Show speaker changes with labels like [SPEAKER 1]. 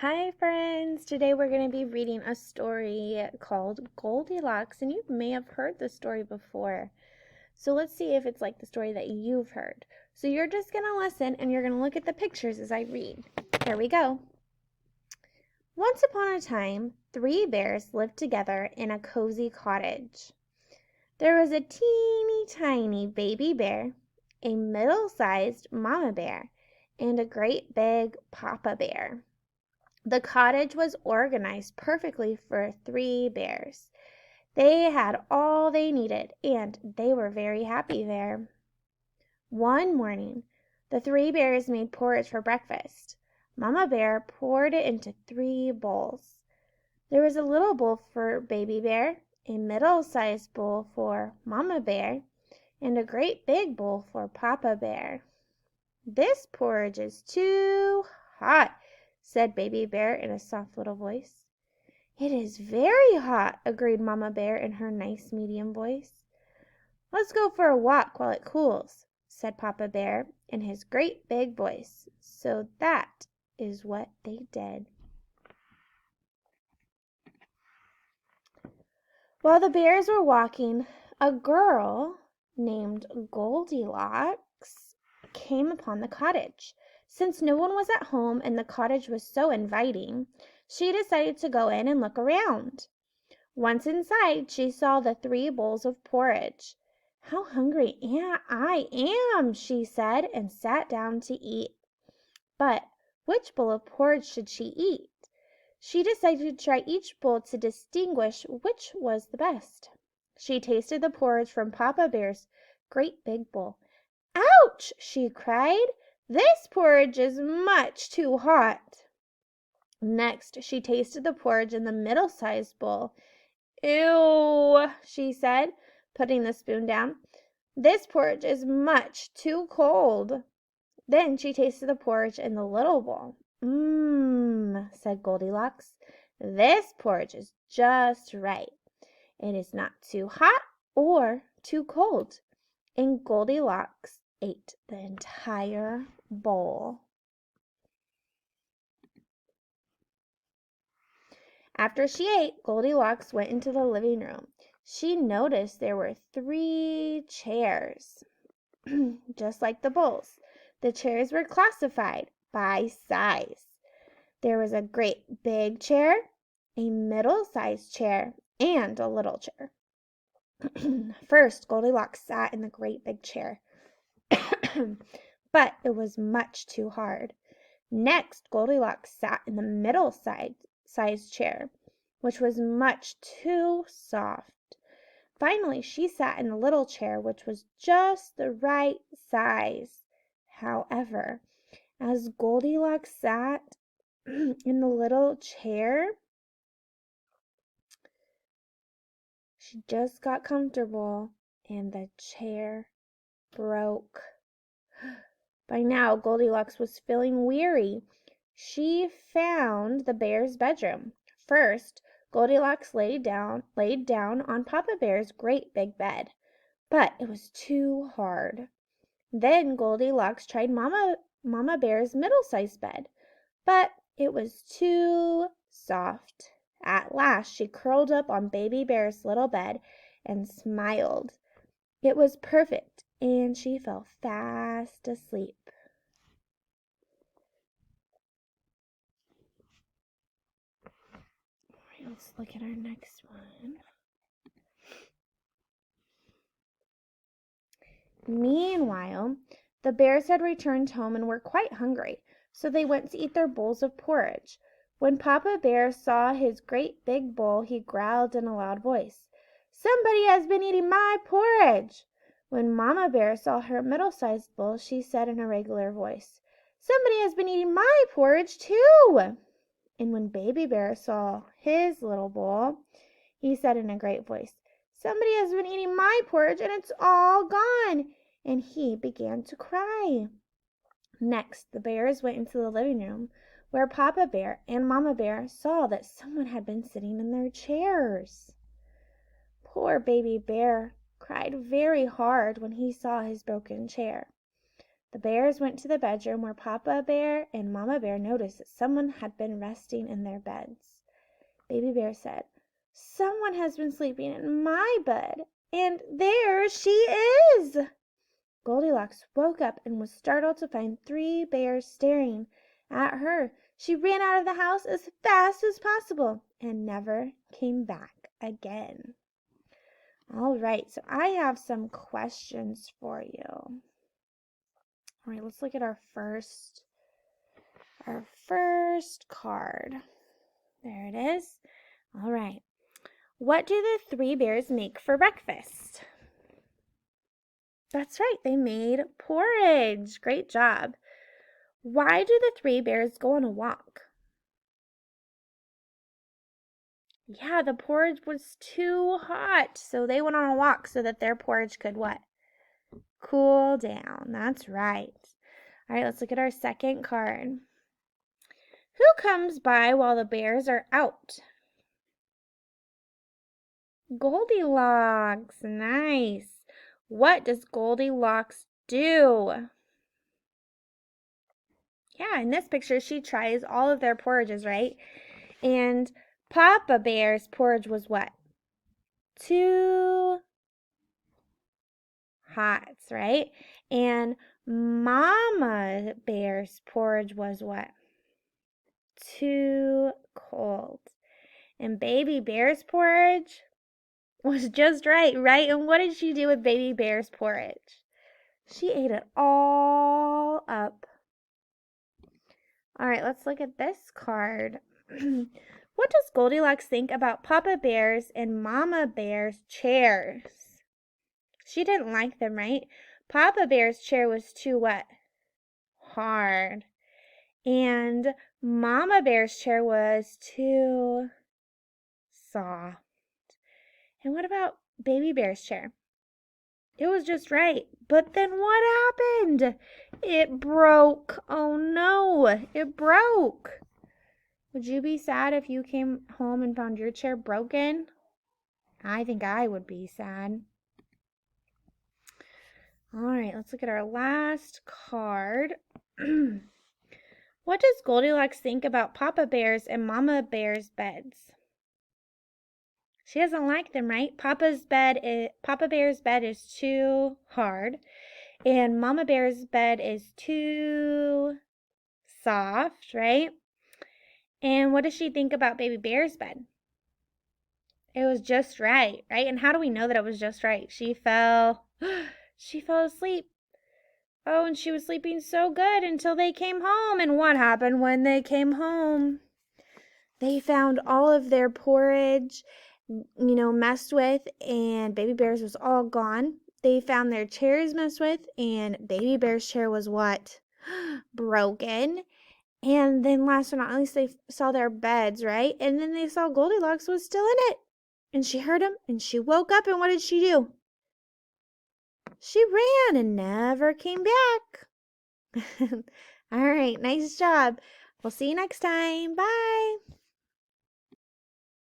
[SPEAKER 1] Hi friends! Today we're going to be reading a story called Goldilocks, and you may have heard the story before. So let's see if it's like the story that you've heard. So you're just going to listen and you're going to look at the pictures as I read. Here we go. Once upon a time, 3 bears lived together in a cozy cottage. There was a teeny tiny baby bear, a middle-sized mama bear, and a great big papa bear. The cottage was organized perfectly for 3 bears. They had all they needed, and they were very happy there. One morning, the 3 bears made porridge for breakfast. Mama Bear poured it into 3 bowls. There was a little bowl for Baby Bear, a middle-sized bowl for Mama Bear, and a great big bowl for Papa Bear. "This porridge is too hot," said Baby Bear in a soft little voice. "It is very hot," agreed Mama Bear in her nice medium voice. "Let's go for a walk while it cools," said Papa Bear in his great big voice. So that is what they did. While the bears were walking, a girl named Goldilocks came upon the cottage. Since no one was at home and the cottage was so inviting, she decided to go in and look around. Once inside, she saw the 3 bowls of porridge. "How hungry I am," she said, and sat down to eat. But which bowl of porridge should she eat? She decided to try each bowl to distinguish which was the best. She tasted the porridge from Papa Bear's great big bowl. "Ouch!" she cried. "This porridge is much too hot." Next, she tasted the porridge in the middle-sized bowl. "Ew," she said, putting the spoon down. "This porridge is much too cold." Then she tasted the porridge in the little bowl. "Mmm," said Goldilocks. "This porridge is just right. It is not too hot or too cold." And Goldilocks ate the entire bowl. After she ate, Goldilocks went into the living room. She noticed there were 3 chairs, just like the bowls. The chairs were classified by size. There was a great big chair, a middle-sized chair, and a little chair. First, Goldilocks sat in the great big chair, but it was much too hard. Next, Goldilocks sat in the middle-sized chair, which was much too soft. Finally, she sat in the little chair, which was just the right size. However, as Goldilocks sat in the little chair, she just got comfortable and the chair broke. By now, Goldilocks was feeling weary. She found the bear's bedroom. First, Goldilocks laid down on Papa Bear's great big bed, but it was too hard. Then Goldilocks tried Mama Bear's middle-sized bed, but it was too soft. At last, she curled up on Baby Bear's little bed and smiled. It was perfect, and she fell fast asleep. All right, let's look at our next one. Meanwhile, the bears had returned home and were quite hungry, so they went to eat their bowls of porridge. When Papa Bear saw his great big bowl, he growled in a loud voice, "Somebody has been eating my porridge!" When Mama Bear saw her middle-sized bowl, she said in a regular voice, "Somebody has been eating my porridge too!" And when Baby Bear saw his little bowl, he said in a great voice, "Somebody has been eating my porridge and it's all gone!" And he began to cry. Next, the bears went into the living room, where Papa Bear and Mama Bear saw that someone had been sitting in their chairs. Poor Baby Bear cried very hard when he saw his broken chair. The bears went to the bedroom where Papa Bear and Mama Bear noticed that someone had been resting in their beds. Baby Bear said, "Someone has been sleeping in my bed, and there she is!" Goldilocks woke up and was startled to find 3 bears staring at her. She ran out of the house as fast as possible and never came back again. All right, so I have some questions for you. All right, let's look at our first card. There it is. All right. What do the 3 bears make for breakfast? That's right, they made porridge. Great job. Why do the 3 bears go on a walk? Yeah, the porridge was too hot, so they went on a walk so that their porridge could what? Cool down. That's right. All right, let's look at our second card. Who comes by while the bears are out? Goldilocks. Nice. What does Goldilocks do? Yeah, in this picture, she tries all of their porridges, right? And Papa Bear's porridge was what? Too hot, right? And Mama Bear's porridge was what? Too cold. And Baby Bear's porridge was just right, right? And what did she do with Baby Bear's porridge? She ate it all up. All right, let's look at this card. What does Goldilocks think about Papa Bear's and Mama Bear's chairs? She didn't like them, right? Papa Bear's chair was too what? Hard. And Mama Bear's chair was too soft. And what about Baby Bear's chair? It was just right. But then what happened? It broke. Oh no, it broke. Would you be sad if you came home and found your chair broken? I think I would be sad. All right, let's look at our last card. What does Goldilocks think about Papa Bear's and Mama Bear's beds? She doesn't like them, right? Papa Bear's bed is too hard, and Mama Bear's bed is too soft, right? And what does she think about Baby Bear's bed? It was just right, right? And how do we know that it was just right? She fell asleep. Oh, and she was sleeping so good until they came home. And what happened when they came home? They found all of their porridge, messed with, and Baby Bear's was all gone. They found their chairs messed with, and Baby Bear's chair was what? Broken. And then last but not least, they saw their beds, right? And then they saw Goldilocks was still in it. And she heard him, and she woke up, and what did she do? She ran and never came back. All right, nice job. We'll see you next time. Bye.